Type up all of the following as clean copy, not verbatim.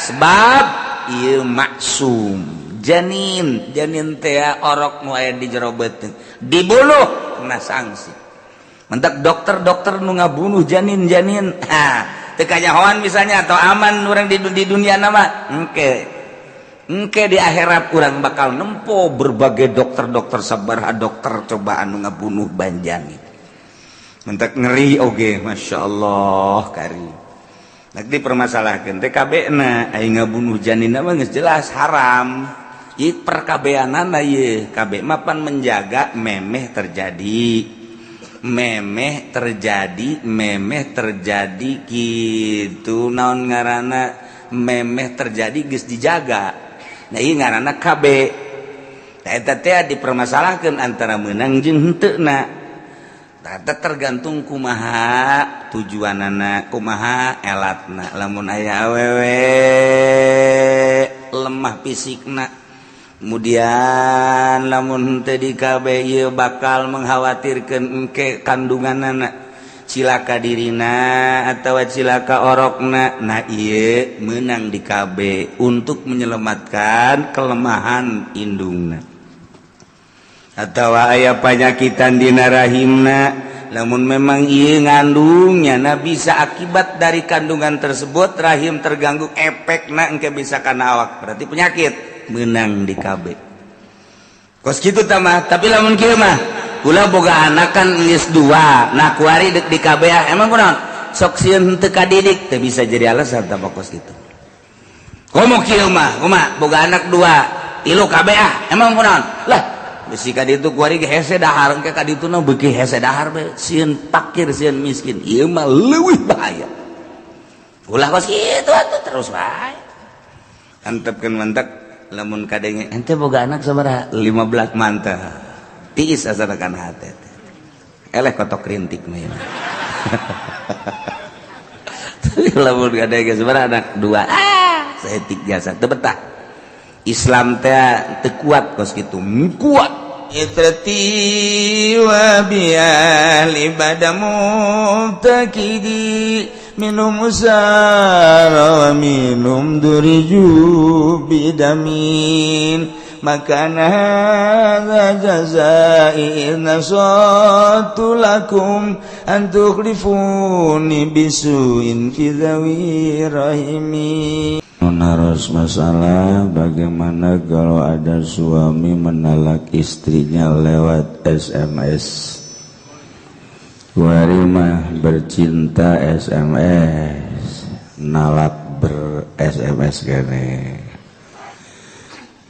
sebab ieu maksum janin teh orok nu aya di jero beuteung dibunuh kena sanksi. Mentak dokter nu ngabunuh janin teu kanyahoan misalnya atau aman urang di dunia nama engke di akhirat urang bakal nempo berbagai dokter sabaraha dokter cobaan nu ngabunuh banjani. Mentak ngeri oge masyaallah kari. Nak dipermasalahkeun teh kabehna aya ngabunuh janin mah geus jelas haram. Ieu perkabeanana ieu kabeh mah pan menjaga memeh terjadi kitu naon ngaranna memeh terjadi geus dijaga. Nah ieu ngaranna kabeh. Tah eta teh dipermasalahkeun antara meunang jeung henteu. Tata tergantung kumaha tujuanana, kumaha elatna. Lamun aya awewe lemah fisikna, kemudian lamun teu dikabe ieu bakal mengkhawatirkeun engke kandunganana, cilaka dirina atawa cilaka orokna. Nah ieu meunang dikabe untuk menyelamatkan kelemahan indungna. Atau aya panyakitan dina rahimna, lamun memang ieu ngandungnya bisa akibat dari kandungan tersebut rahim terganggu efekna engke bisa kana awak, berarti penyakit meunang di KB. Kos kitu tah mah, tapi lamun kieu mah ulah boga anak kan geus 2, nah kuari deuk di KB emang kunaon? Sok sieun teu kadidik teu bisa jadi alasan tah kos kitu. Komo kieu mah, kumaha boga anak 2, 3 KB emang kunaon? Lah bisi ka ditu kuari ge hese dahar engke ka dituna beuki hese dahar be sieun fakir sieun miskin ieu mah leuwih bahaya. Ulah kos kitu atuh terus wae. Antepkeun mantek lamun kadenge ente boga anak sabaraha 15 mantah. Tiis asana kana hate teh. Eleh kotok rintik mah ieu. Lamun kadenge sabaraha anak 2 saeutik jasa teu betah. Islam teh teu kuat kos kitu, kuat. Itrati wa biya libadamu takidi minum usara wa minum duriju bidamin makana hadza jazai nasatu lakum antukhlifuni bisuin fi dzawi rahimi. Harus masalah bagaimana kalau ada suami menalak istrinya lewat SMS. Warimah bercinta SMS, nalak ber-SMS kene.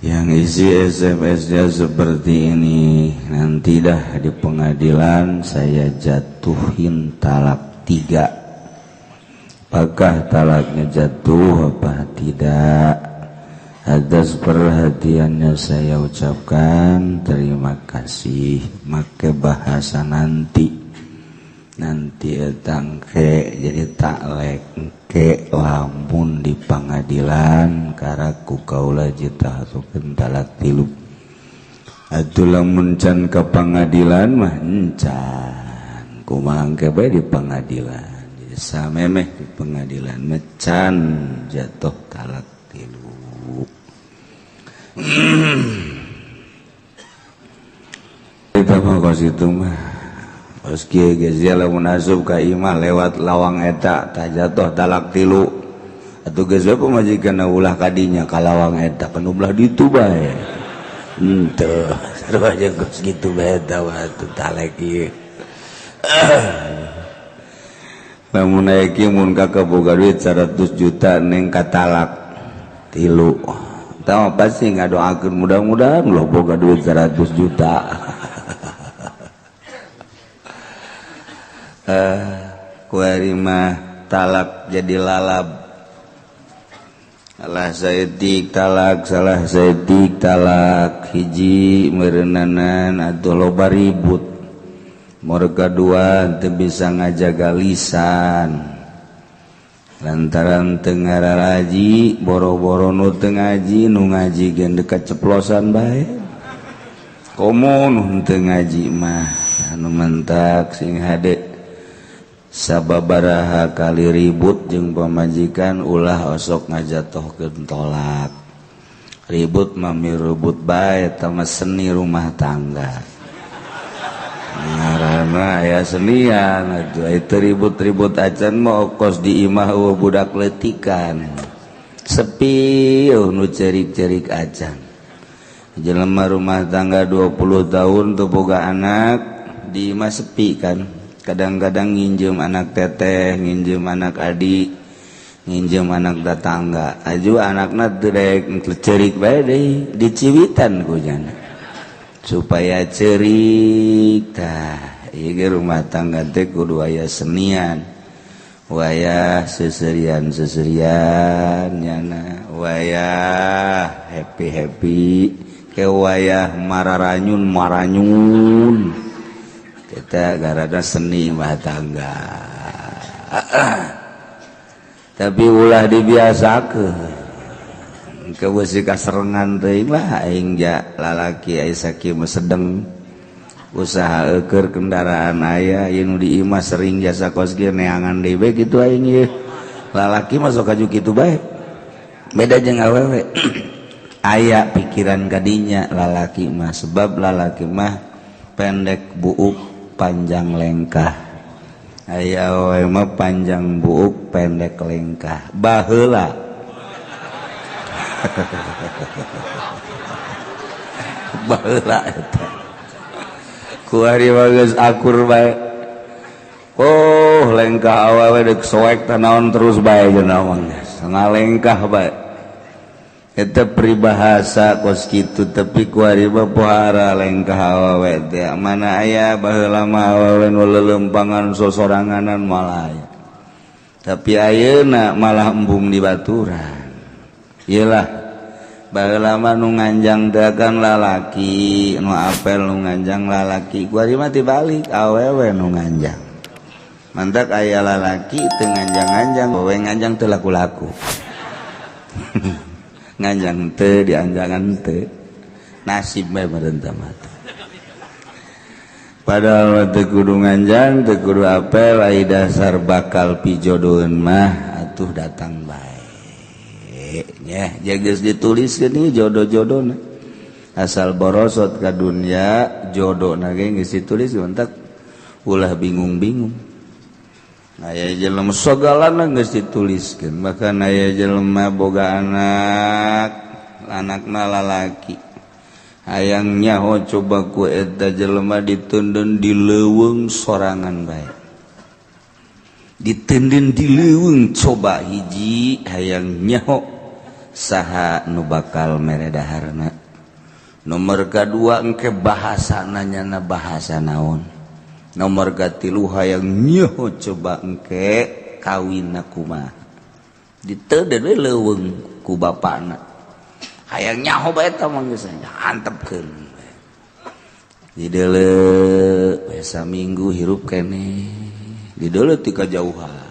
Yang isi SMS-nya seperti ini, nanti dah di pengadilan saya jatuhin talak 3. Apakah talaknya jatuh apa tidak? Atas perhatiannya saya ucapkan terima kasih. Make bahasa nanti etangke jadi taklek ke lamun di pengadilan karaku kaula jita asukeun talak 3. Atuh lamun can ke pengadilan mah encan kumaha engke bae di pengadilan. Samemeh di pengadilan mecan jatuh talak 3. Kita mah kos itu mah kos kieu geus lamun asup ka imah lewat lawang eta tah jatuh talak 3 atuh geus we pamajikanna ulah kadinya ka lawang eta kana ulah ditu bae henteu sarua jeung kos kitu bae eta atuh talek ieu. Lamun aya kieu mun kakak boga duit 100 juta neng katalak 3. Tah pasti ngadoakeun mudah-mudahan ulah boga duit 100 juta. Kuari mah talak jadi lalab. Salah saeutik talak, salah saeutik talak, hiji meureunnanan atuh loba ribut. Mor kadua teu bisa ngajaga lisan lantaran teu ngararaji boro-boro nu teu ngaji nu ngaji gen dekat ceplosan bae komo nu teu ngaji mah anu mentak sing hade sababaraha kali ribut jeung pamajikan ulah osok ngajatohkeun tolak. Ribut mami ribut bae eta mah seni rumah tangga. Ngaranna aya senian atuh itu ribut-ribut acan mah okos di imah eueuh budak leutikan. Sepi nu cerik-cerik acan. Jelema rumah tangga 20 tahun teu boga anak di imah sepi kan. Kadang-kadang nginjem anak teteh, nginjem anak adik, nginjem anak tetangga. Aju anakna teu daek cerik bae deui, diciwitan ku jana. Supaya cerik tah. Ieu ge rumah tangga teh kudu aya senian. Wayah seserian-seserian nyana, wayah happy-happy, ke wayah mararanyun. Kita garada seni rumah tangga. Tapi ulah dibiasakeun. Keueuh kaserengan teuing lah aing ja lalaki aya sakieu sedeng usaha keur kendaraan aya ieu nu di imah sering jasa kos ge neangan deui we kitu aing ieu. Lalaki mah sok aju kitu bae. Beda jeung awewe. Aya pikiran kadinya lalaki mah sebab lalaki mah pendek buuk panjang lengkah. Aya we mah panjang buuk pendek lengkah. Baheula. Baheula eta. Ku ari mah geus akur bae. Oh, lengkah awewe deuk soek teh naon terus bae cenah mah. Ngalengkah bae. Eta peribahasa kos kitu tapi ku ari mah pohara lengkah awewe teh mana aya baheula mah awewe nu leuleumpangan sosoranganan malah aya. Tapi ayeuna malah embung di baturan. Iyalah baheula mah nu nganjang teh kan lalaki, nu apel nu nganjang lalaki. Ku ari mah tibalik awewe nu nganjang. Mantak aya lalaki teu nganjang-nganjang, awewe nganjang teu laku-laku. Nganjang teu dianjangan teu nasib bae meureun teh mah. Padahal teu kudu nganjang teu kudu apel ai dasar bakal pijodoeun mah atuh datang bae nya geus dituliskeun ieu jodoh-jodohna asal borosot ka dunya jodohna ge geus ditulis mentak ulah bingung-bingung. Aya jelema sogalana geus dituliskeun bahkan aya jelema boga anak anakna lalaki hayang nyaho coba ku eta jelema diteunden di leuweung sorangan bae diteunden di leuweung coba hiji hayang nyaho saha nu bakal mere daharna nomor kadua engke bahasana nyana bahasa naon nomor katilu hayang nyaho coba engke kawinna kumaha diteudeun we leuweung ku bapana hayang nyaho bae eta mah geus antepkeun dideuleu we saminggu hirup keneh dideuleu ti kajauhan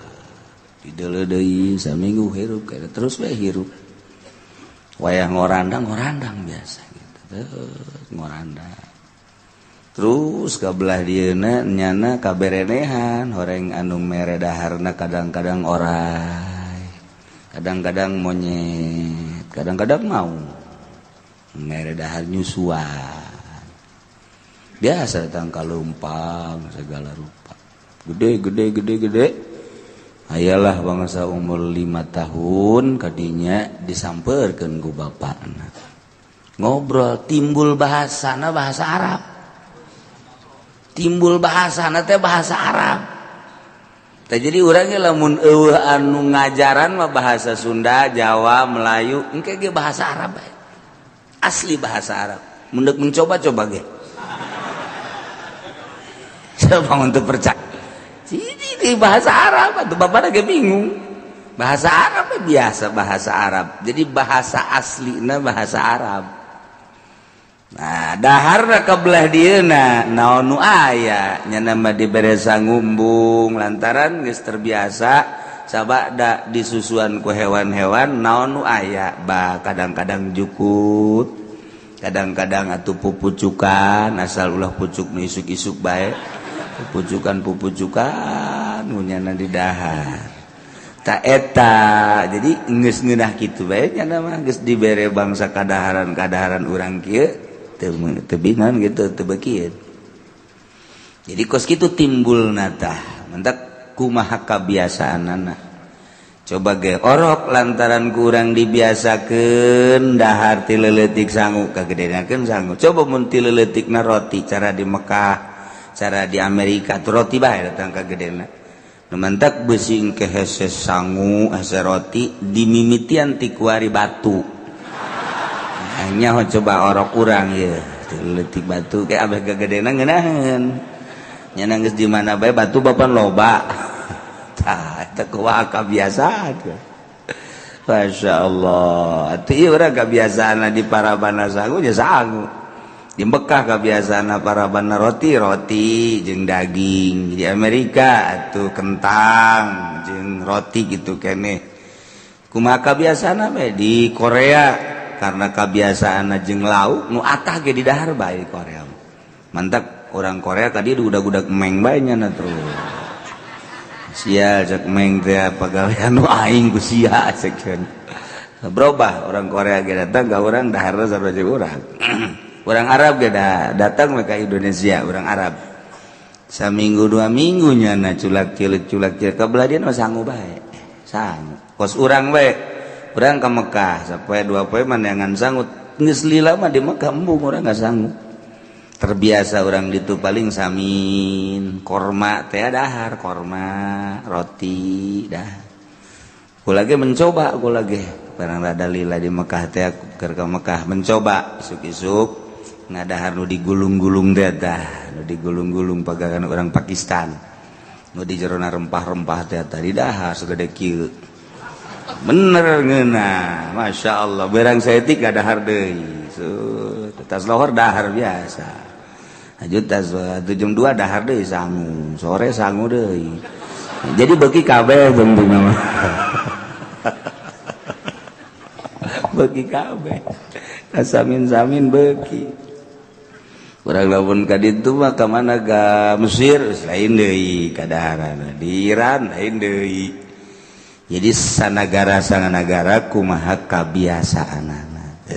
dideuleu deui saminggu hirup keneh terus we hirup wayah ngorandang biasa gitu ngorandang terus kabelah dieuna nyana kaberenehan horeng anu mere daharna kadang-kadang orai kadang-kadang monyet kadang-kadang mau mere dahar nyusuan biasa datang kalumpang segala rupa gede ayalah bangsa umur 5 tahun kadinya disampeurkeun ku bapakna ngobrol timbul bahasana bahasa Arab timbul bahasana teh bahasa Arab. Teh jadi urang ge lamun eueuh anu ngajaran mah bahasa Sunda, Jawa, Melayu, engke ge bahasa Arab bae. Asli bahasa Arab. Mun deuk mencoba-coba ge. Coba untuk percaya. Jadi bahasa Arab atuh bapana ge bingung. Bahasa Arab biasa bahasa Arab. Jadi bahasa aslina bahasa Arab. Nah, daharna kabelah dieuna naon nu aya nyana mah dibere sangumbung lantaran geus terbiasa sabada disusuan ku hewan-hewan naon nu aya ba kadang-kadang jukut kadang-kadang atuh pupucukan asal ulah pucuk nu isuk-isuk bae pupucukan sangunya di dahar tak eta jadi geus ngeunah kitu bae nya mah geus dibere bangsa kadaharan urang kieu teu bingan gitu teu beukieu jadi kos kitu timbulna tah mentak kumaha kabiasaanana coba ge orok lantaran kurang dibiasakeun dahar ti leuletik sangu kagedenakeun sangu coba mun ti leuletikna roti cara di Mekah cara di Amerika tu roti bae datang kagedena nu mantak beusi engke hese sangu hese roti dimimitian ti kuari batu hanya coba orok urang ye ti leuletik batu ke abeh kagedena ngeunaheun nya geus di mana bae batu bapan loba eta kumaha kebiasaan Masya Allah itu iya orang kebiasaan di parabana sangu ya sangu di Mekah kebiasaan parabana roti jeung daging di Amerika itu kentang jeung roti gitu kene kumaha kebiasaan apa di Korea karena kebiasaan jeung lauk nu atah ge di dahar bae di Korea mantap orang Korea tadi udah emeng bae nya terus sia cek meng teh pagawean nu aing ku sia cekeun berubah orang Korea ge datang ka urang daharna sarua jeung urang urang Arab ge datang ke Indonesia urang Arab saminggu 2 minggu nya na culak-cilik kabeladian mah sangu bae sangu kos urang bae urang ka Mekah sapoe 2 poe mandangan sangu geus lila mah di Mekah embung urang enggak sangu terbiasa orang itu paling samin korma teh dahar korma roti dah kula ge mencoba kula ge barang rada lila di Mekah teh keur ka Mekah mencoba isuk-isuk ngadahar nu digulung-gulung teh tah nu digulung-gulung pagawean orang Pakistan nu di jerona rempah-rempah teh tadi dahar sagede kieu bener ngeunah Masya Allah barang saeutik dahar deui tas lohor dahar biasa ajutas 7 2 dahar deui sangu sore sangu deui jadi beuki kabeh bentukna mah beuki kabeh samin-samin beuki urang lamun ka ditu mah ka mana ka Mesir lain deui kadaharan di Iran lain deui jadi sanagara kumaha kabiasaanana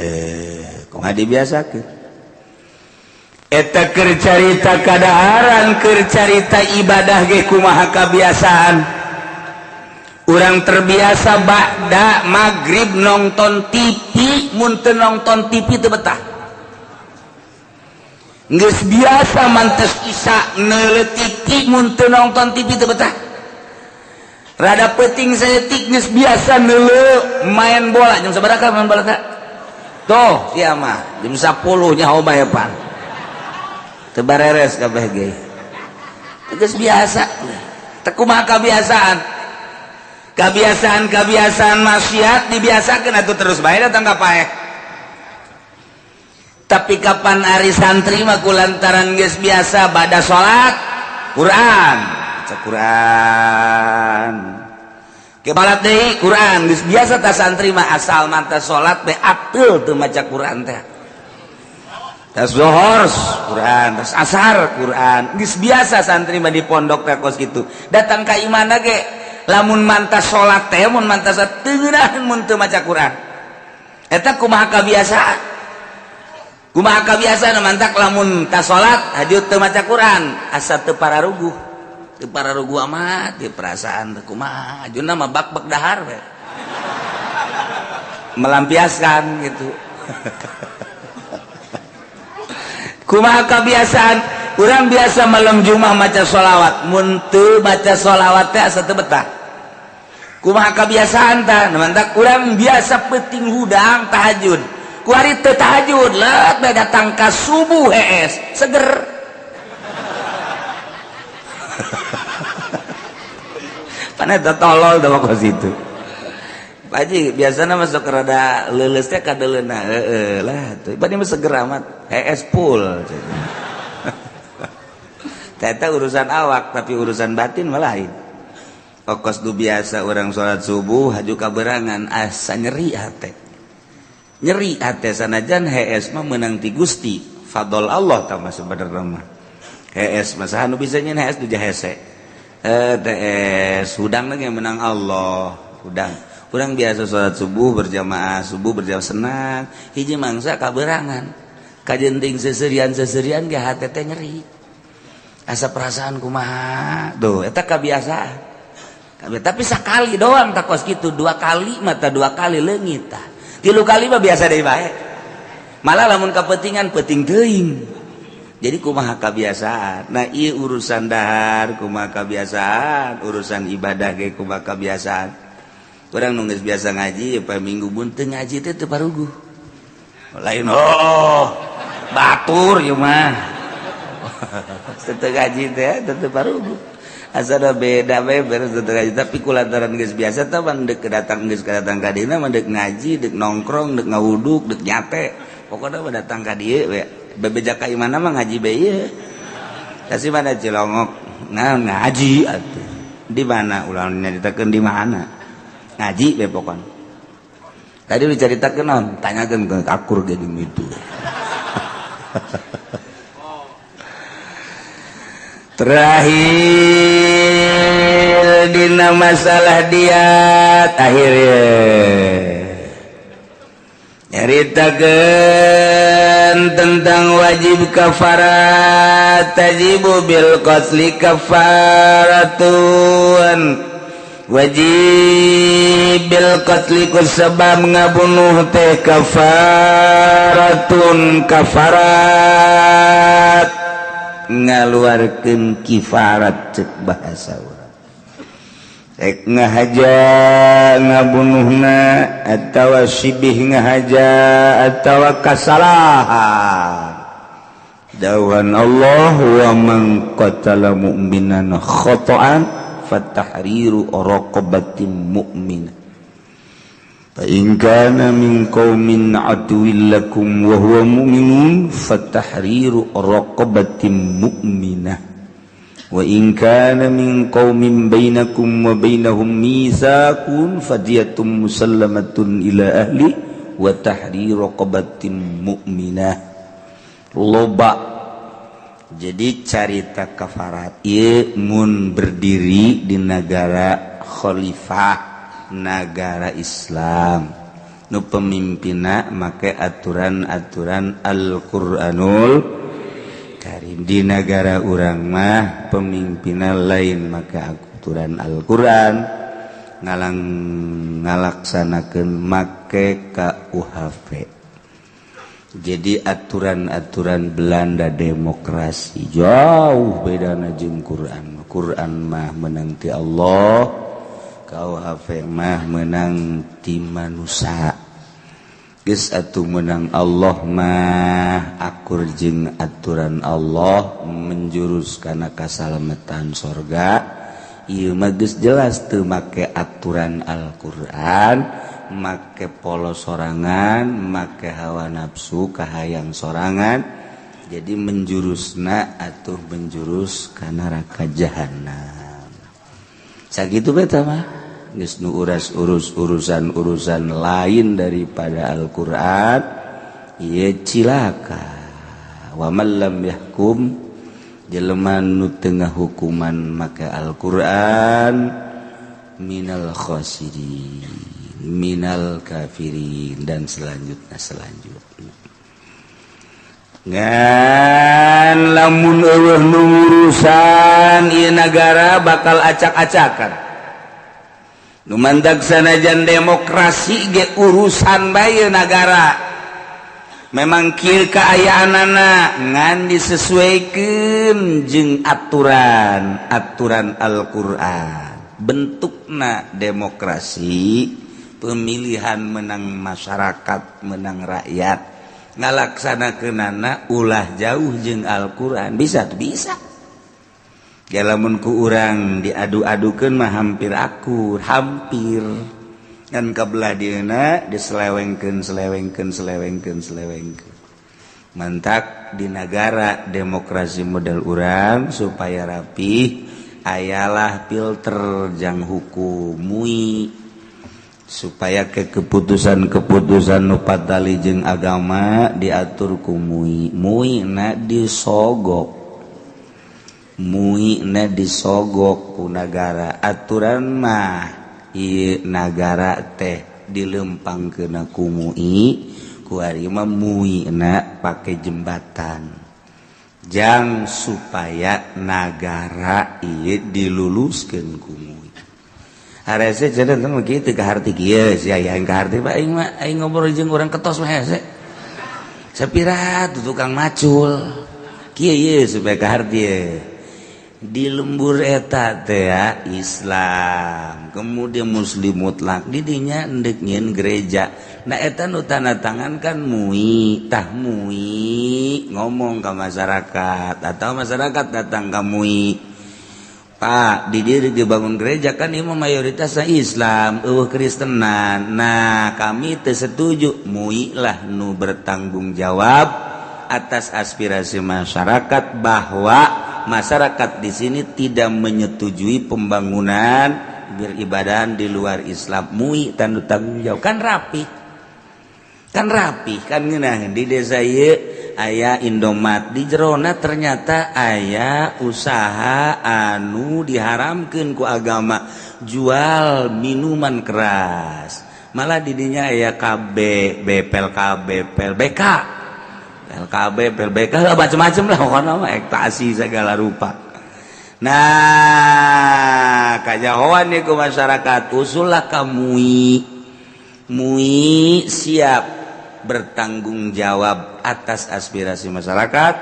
kumaha dibiasakeun eta keur carita kadaharan keur carita ibadah ge kumaha kabiasaan urang terbiasa ba'da magrib nonton TV mun teu nonton TV teu betah geus biasa mantes isya neuletik mun teu nonton TV teu betah rada peuting saeutik geus biasa neuleu main bola jam sabaraha main bola teh tuh sia mah jam 10 nya hobaepan teu bareres kabeh ge geus biasa teu kumaha kebiasaan maksiat dibiasakeun atuh terus bae datang ka paeh tapi kapan ari santri mah kulantaran geus biasa bada salat Quran baca Quran kebalat deui Quran geus biasa ta santri mah asal manta salat teh ateul teu maca Quran teh tas zuhur Quran tas asar Quran geus biasa santri mah di pondok teh kos kitu datang ka imana ge lamun mantas salat teh mun mantas teu ngeunaheun mun teu maca Quran eta kumaha kabiasaan mantak lamun tas salat hajut teu maca Quran asa teu pararuguh amat di perasaan teu kumaha ajuna mah bak-bak dahar we melampiaskan gitu kumaha kebiasaan urang biasa malam Jumat maca sholawat mun teu maca sholawat teh asa teu betah kumaha kebiasaan tah mantak urang biasa peuting hudang tahajud ku ari teu tahajud leut bae datang ka subuh hees seger paneta tolol da kos itu Pak Haji biasana masuk rada leuleus teh kadeleuna heueuh lah teh bani mah seger amat hees full eta urusan awak tapi urusan batin mah lain okos du biasa orang salat subuh haju kaberangan asa nyeri hate sanajan hees mah meunang ti Gusti fadol Allah tah mah sebenarnya mah hees mah saha nu bisa nyeun hees du hese Hudang lagi yang menang Allah. Udang biasa sholat subuh berjamaah senang. Hiji mangsa kaberangan. Kajenting seserian ge hate teh nyeri. Asa perasaan kumaha. Tuh, eta kebiasaan. Tapi sekali doang tak kos kitu, 2 kali mata 2 kali leungit tah. 3 kali mah biasa deui bae. Malah lamun kapentingan penting teuing. Jadi kumaha kebiasaan. Nah, ieu urusan dahar kumaha kebiasaan, urusan ibadah ge kumaha kebiasaan. Urang nu geus biasa ngaji poe Minggu mun teu ngaji teh teu paruguh. Lain batur ieu mah. Teu ngaji teh teu paruguh. Asana beda bae beres teu ngaji tapi kulantaran geus biasa teh mandek kedatang ka dina mandek ngaji, deuk nongkrong, deuk ngawuduk, deuk nyate. Pokona mah datang ka dieu we. Bebeja ka imana mah ngaji bae ieu. Kasih mana Cilongok ngaji atuh. Di mana ulah nyaritakeun di mana? Ngaji be pokon. Tadi dicaritakeun naon? Tanyakeun ke akur ge di itu. Terakhir dina masalah diat akhirnya nyaritakeun tentang wajib kafarat tajibu bil qatli kafaratun. Wajib bil qatli kusabab ngabunuh teh kafaratun kafarat ngaluarkeun kifarat cek bahasa urang ek ngahaja ngabunuhna atawa sibih ngahaja atawa kasalahan dawan Allah wa man qatala mu'minan khata'an fatahriru raqabatin mu'minah fa in kana min qaumin aduwwin lakum wa huwa mu'minun fatahriru raqabatin mu'minah wa in kana min qaumin bainakum wa bainahum mitsaqun fadiyatun musallamatun ila ahli wa tahriru raqabatin mu'minah. Loba jadi carita kafarat ieu mun berdiri di negara khalifah negara Islam nu pemimpinna make aturan-aturan Al-Qur'anul Karim. Di negara urang mah pemimpinna lain make aturan Al-Qur'an ngalaksanakeun make KUHP. Jadi aturan-aturan Belanda demokrasi jauh bedana jeung Quran. Quran mah menang ti Allah, KUHP mah menang ti manusia. Geus atuh menang Allah mah akur jeung aturan Allah menjurus kana kasalamatan sorga. Ieu mah geus jelas teu make aturan Al-Qur'an. Make polos sorangan, make hawa nafsu kahayang sorangan, jadi menjurusna atuh menjurus ka neraka jahanam. Sakitu beta mah geus nu urusan lain daripada Al-Qur'an ieu cilaka. Wa man lam yahkum jelema nu teu ngahukuman make Al-Qur'an minal khasirin minal kafirin dan selanjutnya ngan lamun eueuh nu urusan ieu nagara bakal acak-acakan nu mandag sanajan demokrasi ge urusan bae nagara memang kieu kaayaanana ngan disesuaikeun jeung aturan Al-Qur'an bentukna demokrasi pemilihan menang masyarakat menang rakyat ngalaksanakeunana ulah jauh jeung Al-Qur'an bisa ya lamun ku urang diadu-adukeun mah hampir kan kabelah dieuna diselewengkeun mantak di negara demokrasi model urang supaya rapih ayalah filter jang hukum MUI supaya ke keputusan nu patali jeung agama diatur ku MUI na disogok muina disogok ku nagara aturan mah ieu nagara teh dilempangkeun ku mui ku ari mah muina pake jembatan jang supaya nagara ieu diluluskeun ku mui harese cenah teh kitu ka harti kieu sia yang ka harti mah aing ngobrol jeung urang ketos mah hese sapira tukang macul kieu ieu supaya ka harti di lembur eta teh ya Islam kemudian muslim mutlak di dinya endek nyieun gereja nah eta nu tanda tangan kan MUI tah MUI ngomong ke masyarakat atau masyarakat datang ke MUI Pak di dieu dibangun gereja kan ieu mayoritasna Islam eueuh Kristenan nah kami teu setuju MUI lah nu bertanggung jawab atas aspirasi masyarakat bahwa masyarakat di sini tidak menyetujui pembangunan beribadahan di luar Islam MUI tanggung jawab kan rapi kan ngeunah di desa ieu aya Indomaret di jerona ternyata aya usaha anu diharamkeun ku agama jual minuman keras malah di dinya aya KB BPLKB PLBK LKB, PLBK, macam-macam lah pokoknya mah ekstasi segala rupa. Nah, kajahoan nih ke masyarakat, usullah ke MUI. MUI siap bertanggung jawab atas aspirasi masyarakat.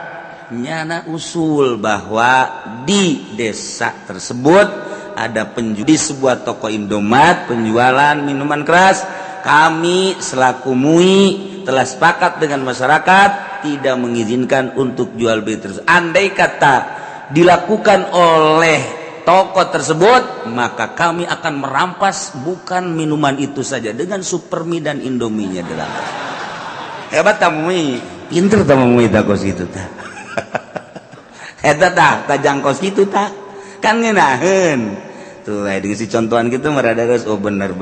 Nyana usul bahwa di desa tersebut ada di sebuah toko Indomaret penjualan minuman keras. Kami selaku MUI telah sepakat dengan masyarakat tidak mengizinkan untuk jual beli terus. Andai kata dilakukan oleh toko tersebut, maka kami akan merampas bukan minuman itu saja dengan Supermi dan Indominya dalam. Hebat tamu pinter tamu tak kos gitu tak. Eta tak jangkos gitu tak. Kan ngeunaheun. Tuh aya disi contohan gitu merada geus oh bener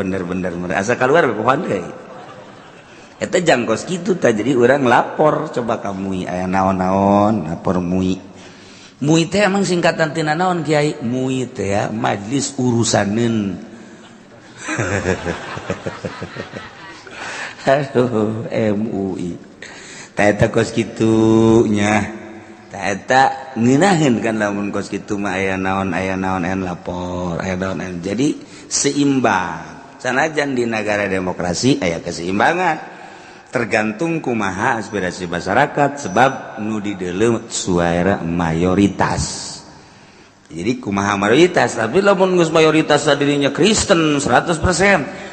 asa keluar pohon deui. Eta jangkos gitu tak jadi orang lapor coba ka MUI aya naon-naon lapor MUI. MUI teh emang singkatan tina naon Kiai? MUI teh ya Majelis Urusaneun. Aduh MUI. Tah eta kos kitu nya. Tah eta ngeunaheun kan lamun kos kitu mah aya naon lapor, aya naon. Jadi seimbang. Sanajan di negara demokrasi aya keseimbangan. Tergantung kumaha aspirasi masyarakat sebab nu di dalam suara mayoritas jadi kumaha mayoritas tapi lamun geus mayoritas dirinya Kristen 100%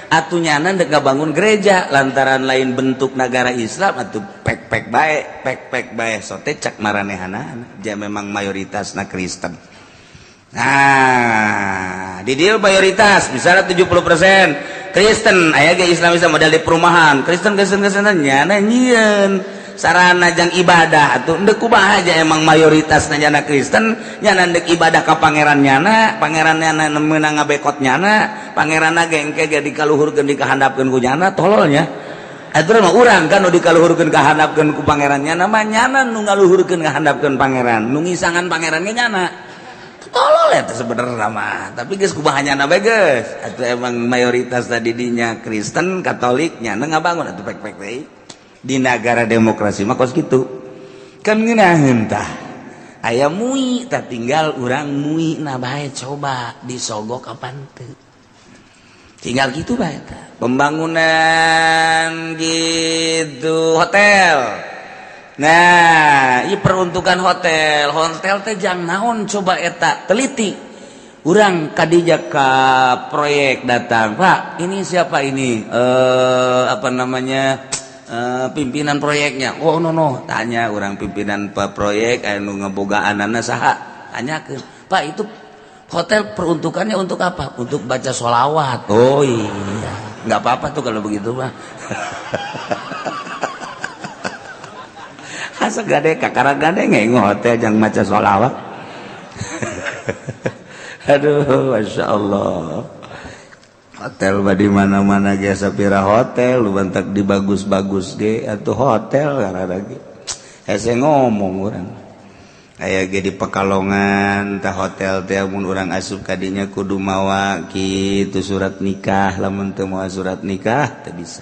atunyana dek ngabangun gereja lantaran lain bentuk negara Islam atuh pek-pek bae sote cak maranehanana ja memang mayoritasna Kristen nah di dieu mayoritas misalnya 70% Kristen aya ge Islam model di perumahan Kristen nyana nyieun sarana jang ibadah atuh endeu kumaha aja emang mayoritas nyana Kristen nyana endek ibadah ka pangeran nyana meunang ngabekot nyana pangeranna ge engke ge dikaluhurkeun dikahandapkeun ku nyana tololnya atuh mah urang kan nu dikaluhurkeun kahandapkeun ku pangeran nyana mah nyana nu ngaluhurkeun kahandapkeun pangeran nu ngisangan pangeran ge nyana tolol eta sebenarnya mah tapi geus kumaha nyana bae geus atuh emang mayoritas tadi dinya Kristen Katolik nyana ngabangun atuh pek-pek deui di negara demokrasi mah kos kitu kan ngeunaheun tah aya MUI tah tinggal urang MUI na bae coba disogok kapan teu tinggal kitu bae tah pembangunan gitu hotel. Nah, ieu peruntukan hotel teh jang naon coba eta teliti. Urang kadija ka proyek datang, Pak, ini siapa ini? Apa namanya? Pimpinan proyeknya. Oh no, tanya urang pimpinan proyek anu ngebogaanana saha? Tanyakeun. Pak, itu hotel peruntukannya untuk apa? Untuk baca sholawat. Oh iya. Enggak apa-apa tuh kalau begitu, Pak. Asa gade kakara gade ngeng hotel jang maca sholawat. Aduh, masya Allah. Hotel di mana-mana ge sapira hotel, lu bantak di bagus-bagus ge atuh hotel karena ge. Hese ngomong urang. aya ge di Pekalongan tah hotel teh mun urang asup kadinya kudu mawa kitu surat nikah, lamun teu mawa surat nikah teu bisa.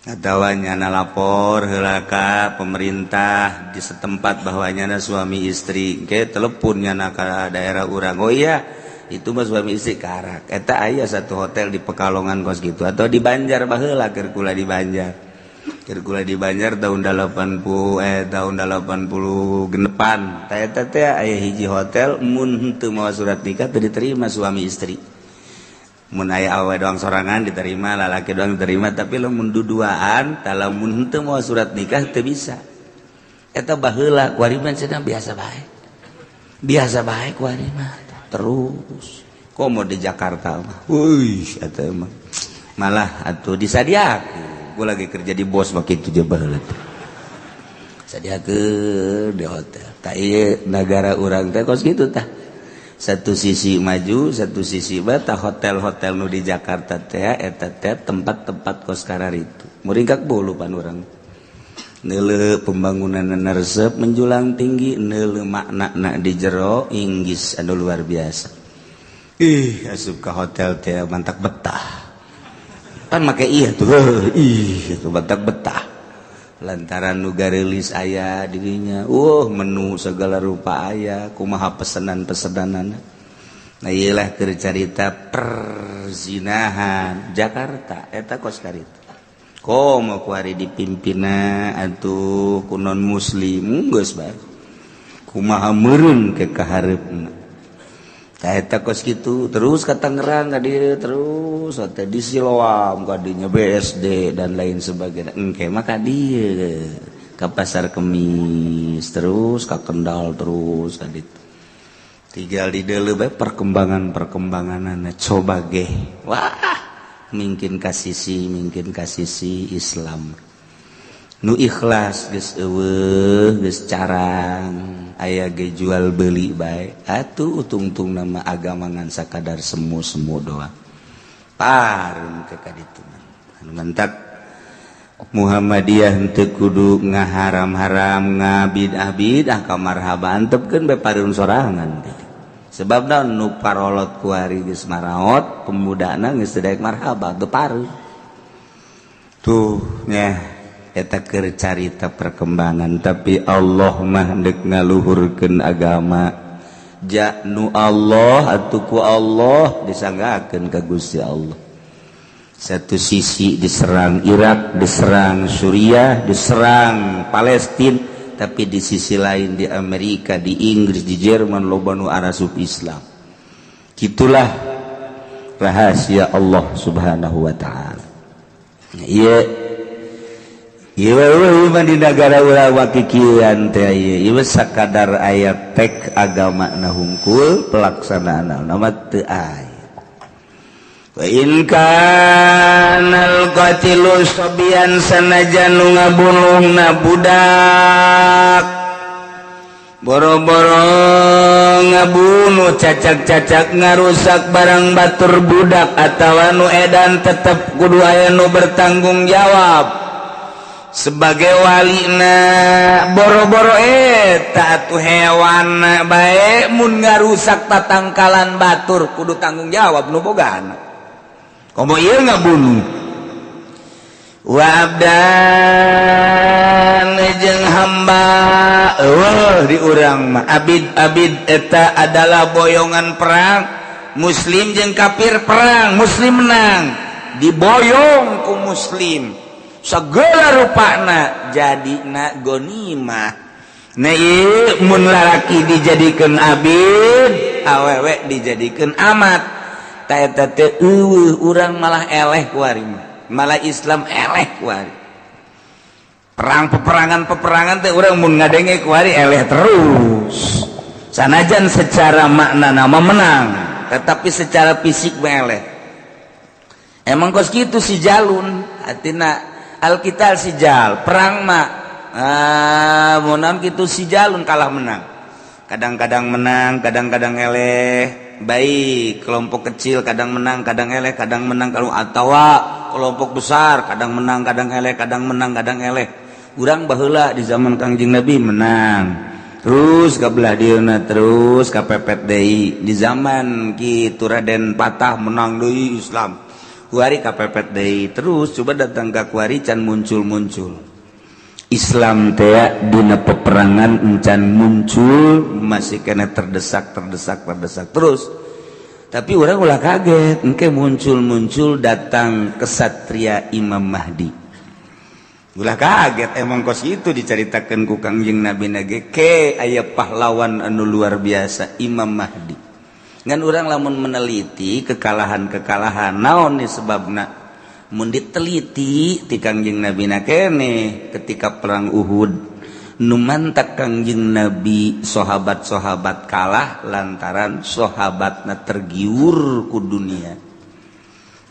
Atawa nyana lapor heula ka pemerintah di setempat bahwa nyana suami istri ke telepon nyana ka daerah urang, oh iya itu mah suami istri karak eta aya satu hotel di Pekalongan kos gitu, atau di Banjar baheula keur kula di Banjar. Keur kula di Banjar tahun 80 tahun 80 genepan tah eta teh aya hiji hotel mun teu mawa surat nikah teu diterima suami istri. Mun aya awewe doang sorangan diterima, lalaki doang diterima, tapi lamun duduaan tah lamun teu mawa surat nikah teu bisa. Eta baheula kuari mah cenah biasa bae. Biasa bae kuari mah terus. Komo di Jakarta mah. Euy eta mah malah atuh disadiakeun. Gue lagi kerja di bos makin tujuh baheula. Sadiakeun di hotel. Tah ieu negara urang teh kos kitu tah. Satu sisi maju, satu sisi bata hotel-hotel nu di Jakarta teh eta teh tempat-tempat kos kararitu. Muringkak bolu pan urang. Neuleuh pembangunanna resep menjulang tinggi, neuleuh makna di jero inggis anu luar biasa. Asup ka hotel teh mantak betah. Kan make iya tuh, itu mantak betah. Lantaran nu garelis aya dirinya, menu segala rupa aya, kumaha pesanan-pesananana. Nah iyalah keur carita perzinahan Jakarta eta kos karita. Komo kuari dipimpinna atuh ku non muslim geus bae. Kumaha meureun ke kahareupna. Tah eta kos kitu terus ka Tangerang ka dieu terus teh di Siloam ka dinya BSD dan lain sebagainya. Engke mah ka dieu ka Pasar Kemis terus ka Kendal terus ka ditu. Tinggal di deuleu bae perkembangan-perkembanganana coba ge. Wah, mungkin ka sisi Islam. Nu ikhlas geus eueuh geus carang aya ge jual beuli bae atuh utung-utung nama agama ngan sakadar semu-semu doang pareum ke kaditu anu mentak Muhammadiyah teu kudu ngaharam-haram ngabid-abid ka marhaban tepkeun bae pareum sorangan sebabna nu parolot kuari geus maraot pemudana geus teu daek marhaban teu pareum tuh nya eta keur carita perkembangan, tapi Allah mah deuk ngaluhurkeun agama. Ja'nu Allah atuh ku Allah disanggakeun ka Gusti Allah. Satu sisi diserang Irak, diserang Suriah, diserang Palestina, tapi di sisi lain di Amerika, di Inggris, di Jerman loba nu arasup Islam. Kitulah rahasia Allah Subhanahu wa taala. Ieu ieu mah di negara urang wakikieuan teh ieu sakadar aya tek agamana hungkul pelaksanaanna mah teu aya. Wa in kanal qatilu sabian sanajan nu ngabunuhna budak boro-boro ngabunuh cacak-cacak ngarusak barang batur budak atawa nu edan tetep kudu aya nu bertanggung jawab sebagai walina boro-boro eta atuh hewan bae mun ngarusak tatangkalan batur kudu tanggung jawab nu bogana komo ieu ngabunuh wa abdan jeung hamba di urang mah abid eta adalah boyongan perang muslim jeung kafir perang muslim menang diboyong ku muslim segala rupana jadina gonimah. Nah ieu mun lalaki dijadikeun abid awewe dijadikeun amat ta eta teh eueuh urang malah eleh kuari malah Islam eleh kuari peperangan teh urang mun ngadenge kuari eleh terus sanajan secara makna nama menang tetapi secara fisik eleh emang kos kitu si jalun atina Alkitab sijal perang mah munam kitu sijalun kalah menang kadang-kadang menang kadang-kadang eleh baik kelompok kecil kadang menang kadang eleh kadang menang kalau atawa kelompok besar kadang menang kadang eleh kadang menang kadang eleh urang baheula di zaman Kangjeng Nabi menang terus kabelah dieuna terus kapepet deui di zaman kitu Raden Patah menang deui Islam kuari kapepet deui terus coba datang ka kuari can muncul Islam teh dina peperangan encan muncul masih kena terdesak terus tapi orang ulah kaget engke muncul datang kesatria Imam Mahdi ulah kaget emang kos itu diceritakan ku Kangjeng Nabi nage ke aya pahlawan anu luar biasa Imam Mahdi ngan urang lamun meneliti kekalahan naon nih sebabna mun diteliti ti Kangjeng Nabi kene ketika perang Uhud nu mantak Kangjeng Nabi sahabat-sahabat kalah lantaran sahabatna tergiur ku dunia.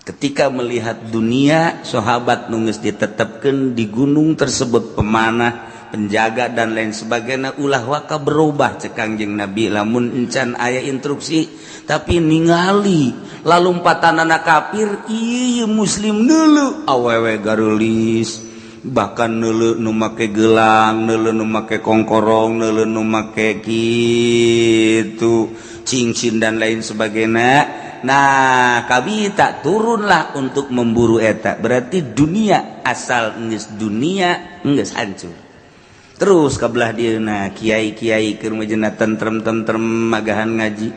Ketika melihat dunia, sahabat nunggus ditetapkan di gunung tersebut pemanah, penjaga dan lain sebagainya ulah waka berubah cek Kangjeng Nabi lamun encan aya instruksi tapi ningali lalumpatan anak kafir iya muslim neuleu awewe garulis bahkan neuleu nu make gelang neuleu nu make kongkorong neuleu nu make kitu cincin dan lain sebagainya. Nah kabita turunlah untuk memburu eta berarti dunia asal geus dunia geus hancur terus kabelah dieuna kiai-kiai keur mejena tentrem magahan ngaji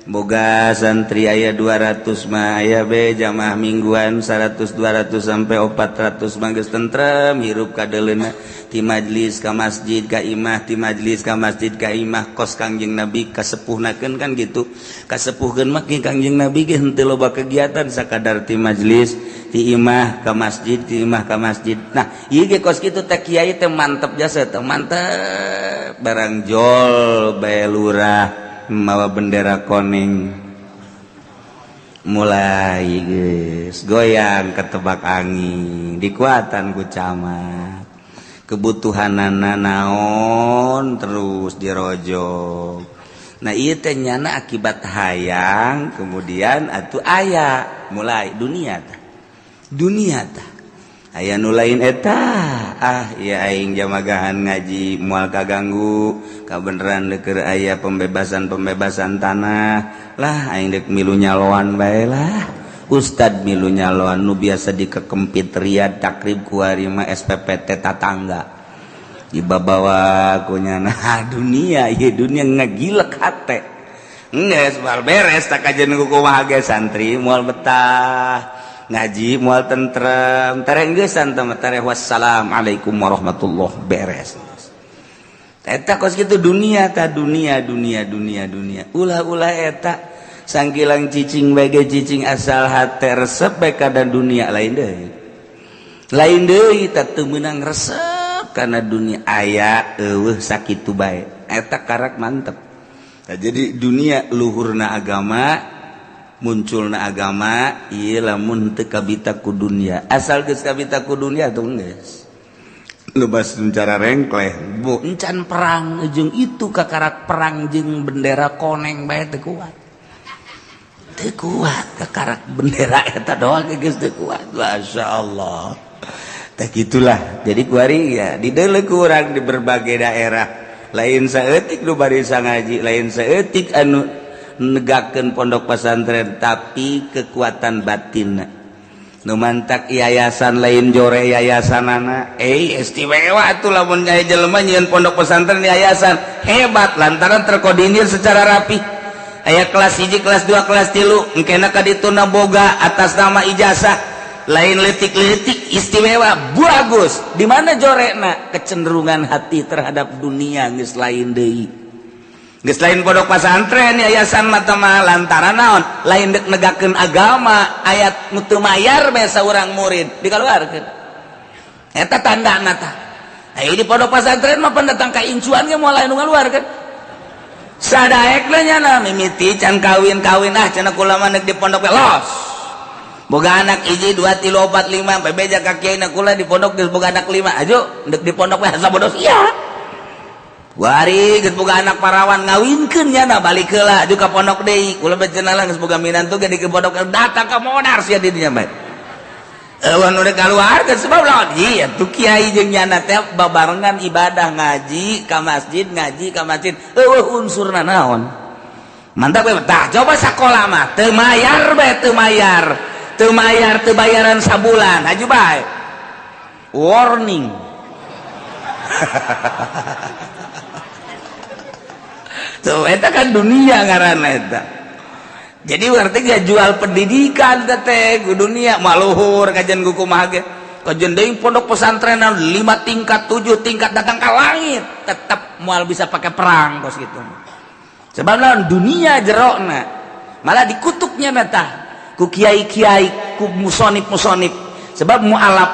boga santri aya 200 mah aya be jamaah mingguan 100 200 sampai 400 mah geus tentrem hirup kadeleuna ti majlis ka masjid ka imah ti majlis ka masjid ka imah kos Kangjeng Nabi kasepuhnakeun kan gitu kasepuhkeun mah ki Kangjeng Nabi ge henteu loba kegiatan sakadar ti majlis ti imah ka masjid ti imah ka masjid nah ieu ge kos kitu teh kiai teh mantep jasa teh mantep barang jol bae lurah mawa bendera koneng mulai geus goyang ketebak angin dikuatan ku camat kebutuhanana naon terus dirojok nah ieu teh nyana akibat hayang kemudian atuh aya mulai dunia tah aya nu lain eta ya aing jamagahan ngaji moal kaganggu kabeneran keur aya pembebasan tanah lah aing dek milu nyaloan bae lah ustad milu nyaloan nu biasa dikekempit riad takrib kuari mah SPPT tatangga dibawa kunyana dunia ieu dunia ngagilek hate geus moal beres tak kajen kumaha ge santri moal betah ngaji moal tentrem tarenggeussan teh tareh wassalamualaikum warahmatullahi beres eta kos kitu dunia ulah eta sangkilang cicing bage cicing asal hate resep bae kada dunia lain deui teu meunang resep kana dunia aya eueuh sakitu bae eta karak mantep nah, jadi dunia luhurna agama munculna agama ieu lamun teu kabita ku dunia asal geus kabita ku dunia tuh geus leumas cara rengkleh bu encan perang jeung itu kakarak perang jeung bendera koneng bae teu kuat kakarak bendera eta doang geus teu kuat masyaallah teh gitulah jadi kuari ya dideuleu ku urang di berbagai daerah lain saeutik nu barisa ngaji lain saeutik anu negakeun pondok pesantren tapi kekuatan batin nu mantak yayasan lain jore yayasanana istimewa atuh lamun aya jelema nyieun pondok pesantren yayasan hebat lantaran terkoordinir secara rapi aya kelas 1 kelas 2 kelas 3 engkena ka dituna boga atas nama ijazah lain letik-letik istimewa bagus di mana jorena kecenderungan hati terhadap dunia geus lain deui geus lain pondok pesantren yayasan mata mah lantaran naon lain dek negakeun agama ayat nu teu mayar bae saurang murid dikaluarkeun eta tandana tah aya di pondok pesantren mah pendatang ka incuan ge moal anu ngaluarkeun sadaekna nyana mimiti can kawin cenah kula mah neuk di pondok los boga anak 1 2 3 4 5 bebeja ka kiaina kula di pondok geus boga anak 5 ajo neuk di pondok we hasa bodos iya wari geus boga anak parawan ngawinkeun nya na balik heula juga pondok deui kula becenah geus boga minantu ge di pondok datang ka Monar sia di dinya bae udah keluarga sebab lawan iya tuh kiai jeung nyana teh babarengan ibadah ngaji ka masjid unsurna naon mantap we tah coba sakola mah teu mayar teu bayaran sabulan haju bae warning tuh eta kan dunia ngaranna eta. Jadi berarti gak jual pendidikan teh ke dunia maluhur kajian guku mage kajian deui pondok pesantren 5 tingkat 7 tingkat datang ke langit tetap moal bisa pakai perang kos gitu sebab lawan dunia jerokna malah dikutuknya nata ku kiai-kiai ku musonib sebab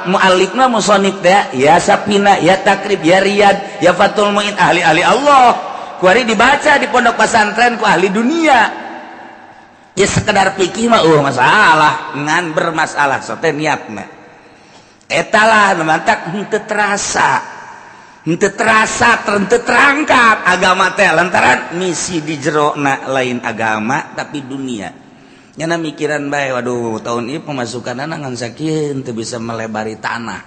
mu'alifna musonib teh ya sapina ya takrib ya riyad ya fatul mu'in ahli Allah kuari dibaca di pondok pesantren ku ahli dunia ya sekedar pikir mah masalah ngan bermasalah sote niatna etalah mantak henteu terasa terangkat agama teh lantaran misi di jerona lain agama tapi dunia nyana mikiran bae waduh tahun ieu pemasukan ngan sakieu teu bisa melebari tanah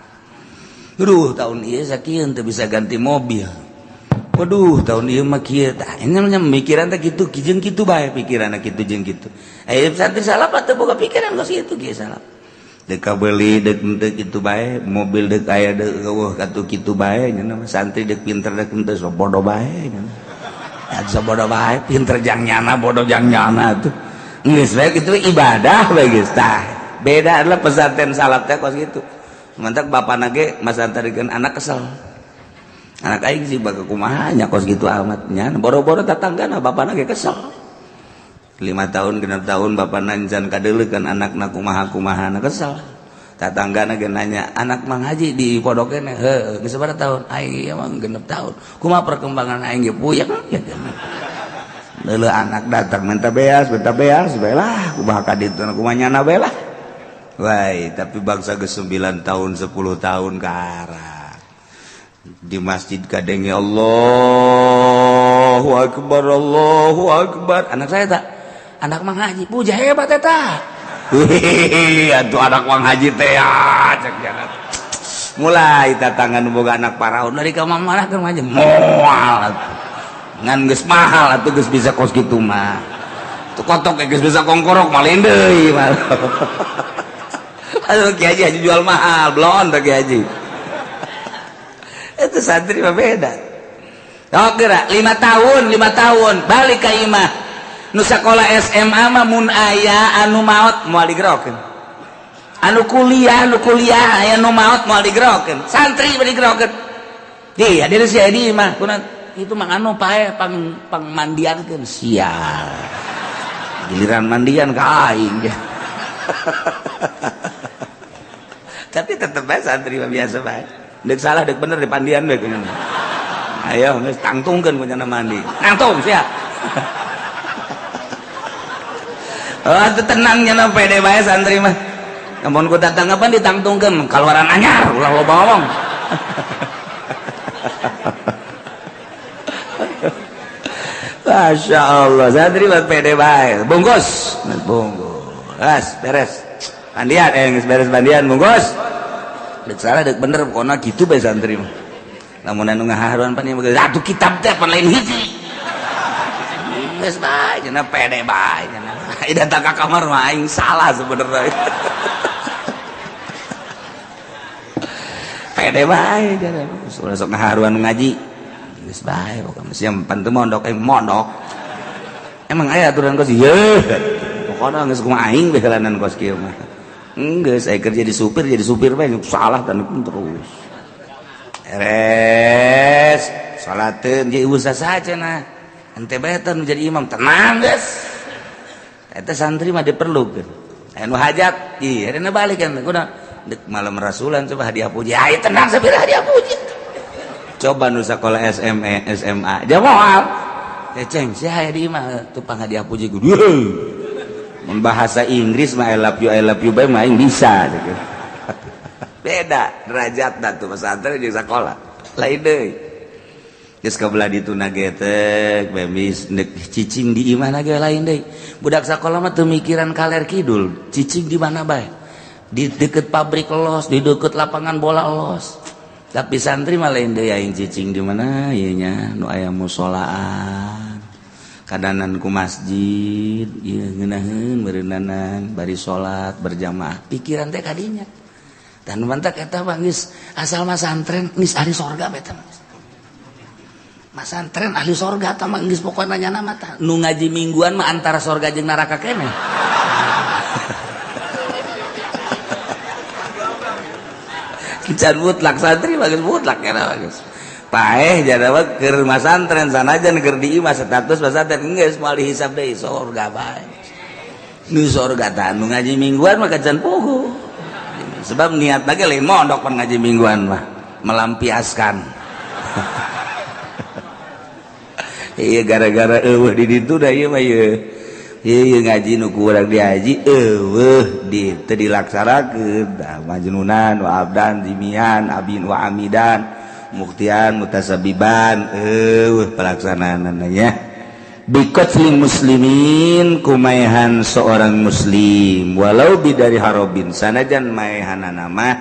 duh tahun ieu sakieu teu bisa ganti mobil waduh tahun ieu mah kieu tah nya mikiran teh kitu jeung kitu bae pikiranna kitu jeung kitu santri salah teu boga pikiran kos kitu kieu salah deuk kabeuli deuk teu kitu bae mobil deuk aya deuk eueuh katu kitu bae nya santri deuk pinter deuk teu bodoh bae nya bodoh bae pinter jang nyana bodoh jang nyana tuh geus bae kitu ibadah bae geus tah beda adalah pesantren salaf teh kos kitu mantap bapana ge masantarikeun anak kesel anak aing sih baga kumaha nya kos gitu amatnya boro-boro tatanggana bapana ge kesel 5 tahun 6 tahun bapana encan kadeuleukeun anakna kumaha kesel tatanggana ge nanya anak Mang Haji di pondok keneh heuh geus sabaraha tahun aing mah 6 tahun kumaha perkembangan aing ge puyeng leuleuh anak datang minta beas bae lah kumaha ka ditu kumaha nyana bae lah wai tapi bangsa geus 9 tahun 10 tahun ka arah di masjid kadenge Allahu Akbar anak saya tak anak Mang Haji puja hebat eta wih atuh anak Mang Haji teh cek jangan mulai tatangan boga anak paraun dari ka mana keur aja moal ngan geus mahal atuh geus bisa kos kitu mah tuh kotok geus bisa kongkorok malin deui mah aduh Ki Haji jual mahal blon teh Ki Haji itu santri mah beda oke lah 5 tahun balik ke imah nu sakola SMA mah mun aya anu maot moal digerokeun anu kuliah aya nu maot moal digerokeun santri bari digerokeun di hadir si di imah kuna itu mah anu pae pangmandiankeun sial giliran mandian ka aing tapi tetep bae santri mah biasa bae dek salah dek bener di pandian dek ayo geus tangtungkeun ku cenah mandi tangtung sia atuh tenang cenah pede bae santri mah namun ku datang apa ditangtungkeun kaluaran anyar ulah loba ngomong Masya Allah santri mah pede bae bungkus beres pandian geus beres pandian bungkus dek salah dek bener pokoknya gitu bae santri mah lamun anu ngaharuan pan ieu atuh kitab teh pan lain hiji geus bae cenah pede bae cenah ai datang ka kamar mah aing salah sebenarnya pede bae cenah sok ngaharuan ngaji geus bae pokoknya siam pan teu mondok mondok emang aya aturan kos ieu pokona geus kumaha aing bae kalanan kos kieu mah enggak saya kerja jadi supir banyak salah dan terus res salateun jadi usaha saja nah ente betan menjadi imam tenang guys eta santri mah diperlukeun anu hajat iya rena balik kan kudu dek malam rasulan coba hadiah puji ayo tenang sabira hadiah puji coba nu sakola SMA jawab ceng sia aya di imah teu panghadiah puji kudu bahasa Inggris mah I love you bae mah bisa gitu. Beda derajat da tuh pesantren jeung sakola lain deui geus kabelah dituna ge teh bemis cicing di imah ge lain deui budak sakola mah teu mikiran kaler kidul cicing di mana bae di deket pabrik los, di deket lapangan bola los. Tapi santri mah lain deui aing cicing di mana ieu nya nu aya musolaan. Kadanan ku masjid, ieu ngeunaheun beureunanan bari salat berjamaah. Pikiran teh ka dinya. Dan mantak eta mah geus asal mah santren geus ahli sorga eta mah. Masantren ahli sorga eta mah geus pokona nyana mah tah. Nu ngaji mingguan mah antara sorga jeung neraka keneh. Kican mutlak santri bagus mutlak kana bagus. Paeh jadawa keur masantren sanajan keur di imah status masantren geus moal dihisab deui sorga bae. Nu sorga tah nu ngaji mingguan mah kacan puguh. Sebab niat lagi lain mondok pan ngaji mingguan mah melampiaskan. Iya gara-gara eueuh di ditu da ieu mah ieu. Ieu ngaji nu ku urang diaji eueuh di teu dilaksanakeun. Da majnunan wa abdan jimian abin wa amidan muktian mutasabiban eueuh pelaksanaanna nya. Biqatlil muslimin kumaehan seorang muslim walau bidari harobin sanajan maehanana mah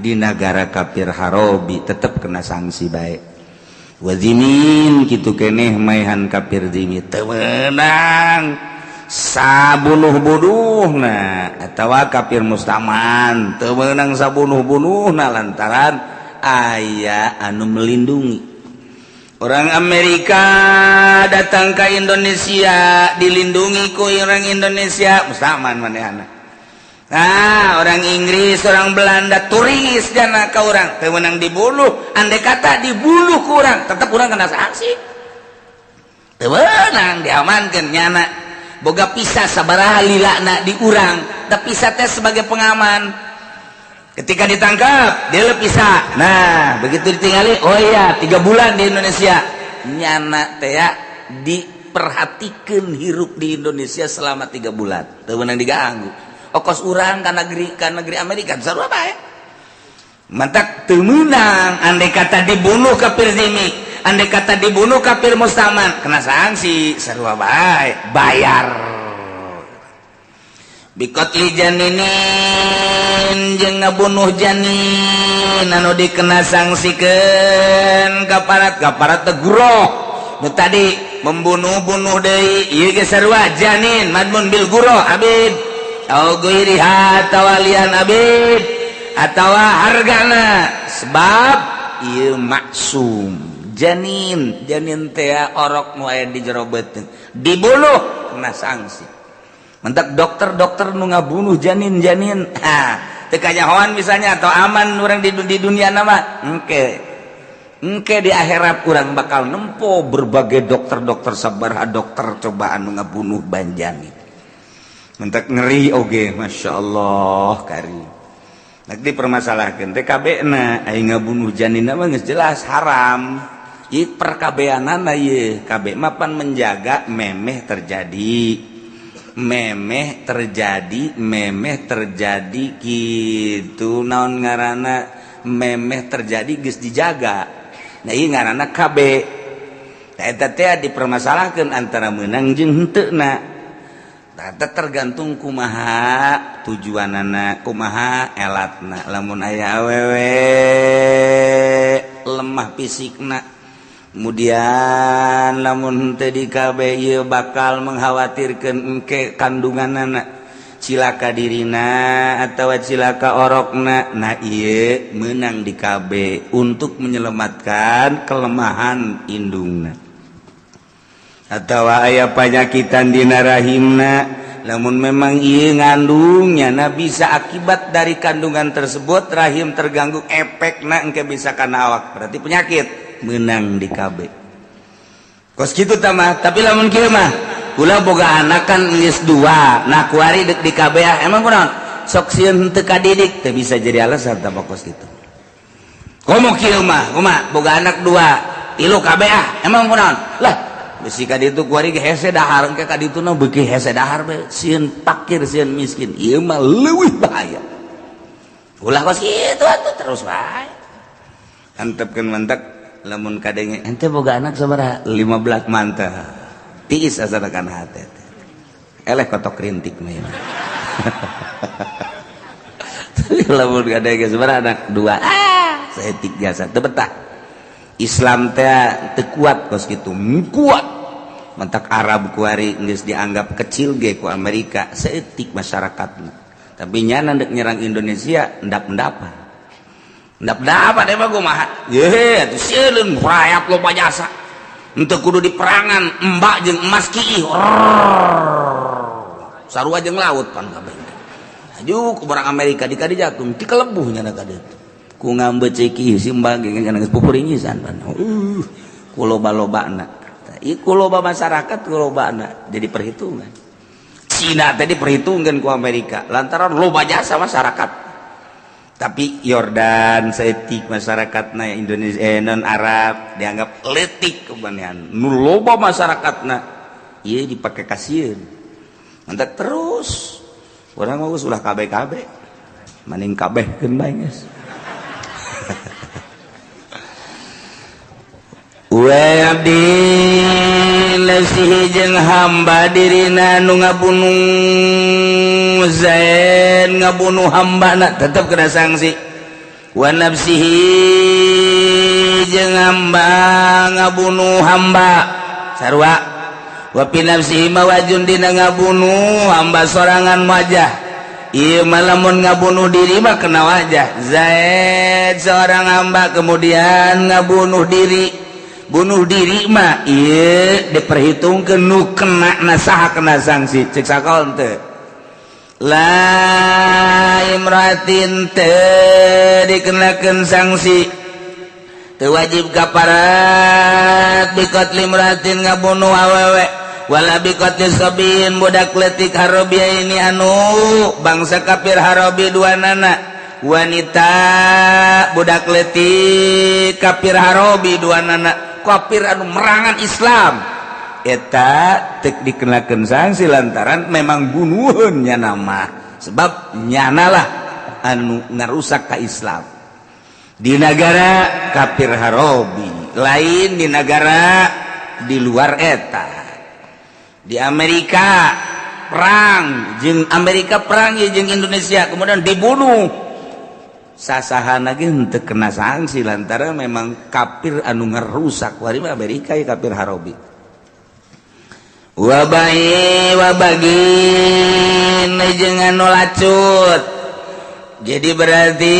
di negara kafir harobi tetep kena sanksi bae. Wazimin kitu keneh maehan kafir zimi teu meunang sabunuh-bunuhna atawa kafir mustaman teu meunang sabunuh-bunuhna lantaran aya anu melindungi. Orang Amerika datang ke Indonesia dilindungi ku orang Indonesia mustaman manehna. Nah, orang Inggris, orang Belanda turis jana ka urang teu meunang dibunuh, andai kata dibunuh ku urang tetep urang kena sanksi. Teu meunang diamankeun nyana. Boga pisah sabaraha lilana di urang, tapi pisah teh sebagai pengaman. Ketika ditangkap, dia lepisah. Nah, begitu ditinggali, oh iya 3 bulan di Indonesia. Nyana teh ya diperhatikan hirup di Indonesia selama 3 bulan. Teu meunang diganggu. Ongkos urang ka negeri Amerika sarua bae. Mantak teu meunang andai kata dibunuh kafir zimi, andai kata dibunuh kafir mustaman, kena sanksi sarua bae, bayar. Biqatli janinin jeung ngabunuh janin anu dikena sanksikeun kaparat teh guroh. Nu tadi membunuh-bunuh deui ieu ge sarua janin madmun bil guroh abid au ghairiha tawalian abid atawa hargana sebab ieu maksum janin teh orok nu aya di jero beuteung dibunuh kena sanksi. Mentak dokter nu ngabunuh janin teu kanyahoan misalnya atau aman urang di dunia nama engke di akhirat urang bakal nempo berbagai dokter sabaraha dokter cobaan nu ngabunuh ban janin. Mentak ngeri oge masyaallah karim. Nak dipermasalahkeun teh kabehna aya ngabunuh janin mah geus jelas haram. Ieu perkabeanana ieu kabeh mah pan menjaga memeh terjadi gitu naon ngaranna memeh terjadi geus dijaga. Nah ieu ngaranna KB. Tah eta teh dipermasalahkeun antara meunang jeung henteu-na. Tah tergantung kumaha tujuanana, kumaha elatna. Lamun aya awewe lemah fisikna kemudian lamun teu di KB ieu bakal mengkhawatirkeun engke kandunganna cilaka dirina atawa cilaka orokna. Nah ieu meunang di KB untuk menyelamatkan kelemahan indungna atawa aya panyakitan dina rahimna. Lamun memang ieu ngandungnya na bisa akibat dari kandungan tersebut rahim terganggu efekna engke bisa kana awak berarti penyakit menang di KB. Kos kitu tamah, tapi lamun kieu mah ulah boga anak kan geus 2, nah kuari deuk di KB emang kunaon? Sok sieun teu kadidik teu bisa jadi alasan tah kos kitu. Komo kieu mah, kumaha? Boga anak 2, 3 KB emang kunaon? Lah, bisi ka ditu kuari ge hese dahar engke ka dituna beuki hese dahar bae, sieun fakir sieun miskin. Ieu mah leuwih bahaya. Ulah kos kitu atuh terus wae. Antepkeun mantek lamun kadenge ente boga anak sabaraha 15 mantah tiis asanakan hate eleh kotok rintik mah lamun gadege sabaraha anak dua saeutik jasa teu betah. Islam teh teu kuat kos kitu, kuat. Mantak Arab kuari geus dianggap kecil ge ku Amerika, saeutik masyarakatna. Tapi nya dek nyerang Indonesia endap-endapan. Endap-endapan emang kumaha? Ye atuh sieun rayap loba jasa. Henteu kudu di perangan embak jeung emas kiih. Sarua jeung laut pan kabeh. Aju ku barang Amerika di kadi jakum ti kelebuhnya na kadi. Ku ngambeuceuk kiih simbang geus pupuringisan pan. Ku loba-lobana. Iku loba masyarakat ku lobana jadi perhitungan. Cina tadi perhitungan ku Amerika lantaran loba jasa masyarakat. Tapi Yordan saeutik masyarakatna Indonesia non Arab dianggap letik kebanean. Nu loba masyarakatna ieu dipake kasieun. Mantak terus urang mah ulah kabeh-kabeh. Maning kabehkeun bae geus. Wa abdi lasihi jeung hamba dirina nu ngabunuh zain ngabunuh hambana tetep kena sanksi. Wa nafsihi jeung hamba ngabunuh hamba sarua. Wa fi nafsihi mawajun dina ngabunuh hamba sorangan wajah. Ieu malamun ngabunuh diri mah kena wajah. Zaid seorang hamba kemudian ngabunuh diri. Bunuh diri mah ieu diperhitungkeun nu kena nasaha kena sanksi cek sakaon teu la imratin teu dikenakeun sanksi teu wajib kaparat bikot limratin ngabunuh awewe wala bikot sabin budak leutik harobia ini anu bangsa kafir harobi duanana wanita budak leutik kafir harobi duanana kafir anu merangan Islam eta tek dikenakeun sanksi lantaran memang bunuheun nya nama sebab nyana lah anu ngarusak ka Islam di negara kafir harobi lain di negara di luar eta di Amerika perang jeung Amerika perang jeung Indonesia kemudian dibunuh sasahana ge henteu kena sanksi lantaran memang kafir anu ngerusak wari Amerika ya kafir harobi. Wa bai wa bagin jeung anu lacut. Jadi berarti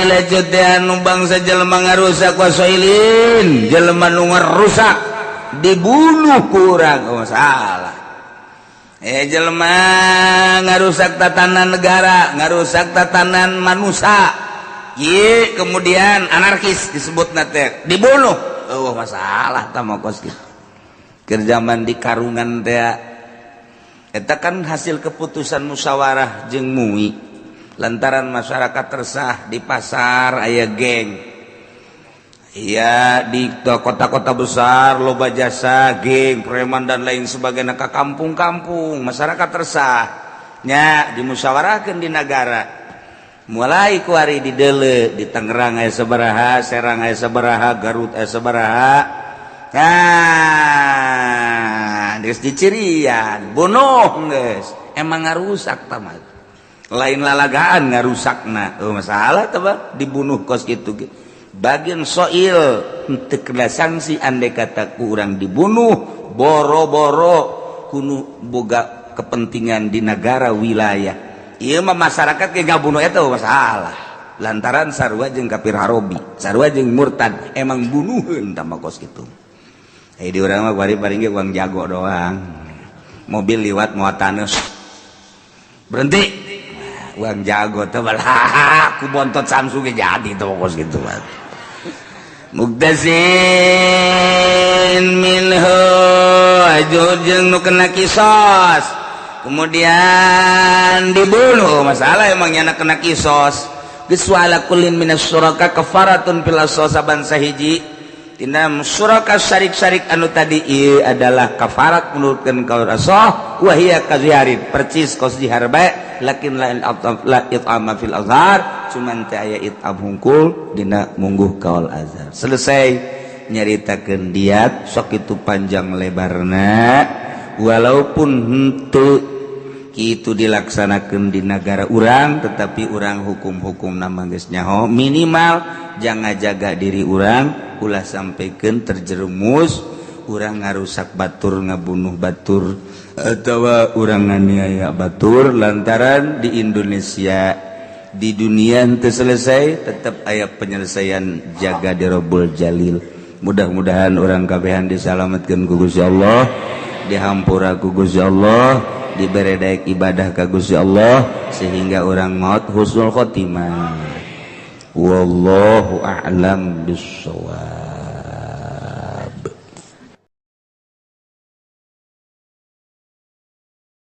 lacut teh anu bangsa jelema ngarusak wasoilin, jelema nu ngerusak dibunuh ku urang masalah. Jelema ngarusak tatanan negara, ngarusak tatanan manusia. Ye kemudian anarkis disebutna teh dibunuh. Oh masalah tah mokos kitu. Keur zaman di Karungan teh eta kan hasil keputusan musyawarah jeung MUI. Lantaran masyarakat resah di pasar aya geng. Iya di kota-kota besar loba jasa geng preman dan lain sebagainya ke kampung-kampung masyarakat resah nya dimusyawarahkeun di negara mulai kuari di Deule di Tangerang aya sabaraha Serang aya sabaraha Garut aya sabaraha nah geus dicirian bunuh geus emang ngarusak tamat lain lalagaan ngarusakna masalah teh dibunuh kos kitu bagian soil untuk kena sanksi andai kata kurang dibunuh boro-boro kuno boga kepentingan di negara wilayah iya mah masyarakat kayak ngabunuh itu masalah lantaran sarua jeung kafir harobi sarua jeung murtad emang bunuheun tama kos kitu di urang mah bari-bari ge uang jago doang mobil liwat muatanus berhenti uang jago teh balah ku bontot Samsung ge jadi teh kos kitu mah muktasin minhu ajujeng nu kena kisos kemudian dibunuh masalah emangnya anak kena kisos geus wala kullin minas suraka kafaratun fil saban sahiji tina suraka syarik-syarik anu tadi ieu adalah kafarat menurutkeun qaul rasul wa hiya kaziharin percis kos diharba lakin la it'ama fil azhar cuman teh aya it'am hungkul dina mungguh kaul azhar selesai nyaritakeun diat sok itu panjang lebarna walaupun henteu Kitu dilaksanakan di negara urang, tetapi urang hukum-hukum nama geus nyaho minimal jangan jaga diri urang ulah sampaikan terjerumus urang ngarusak batur ngabunuh batur atau urang nganiaya batur lantaran di Indonesia di dunia teu selesai tetap aya penyelesaian jaga di Rabbul Jalil. Mudah-mudahan orang kabehan disalamatkeun ku Gusti Allah, dihampura ku Gusti Allah, diberi daek ibadah ka Gusti Allah sehingga orang maut husnul khotimah. Wallahu a'lam bissawab.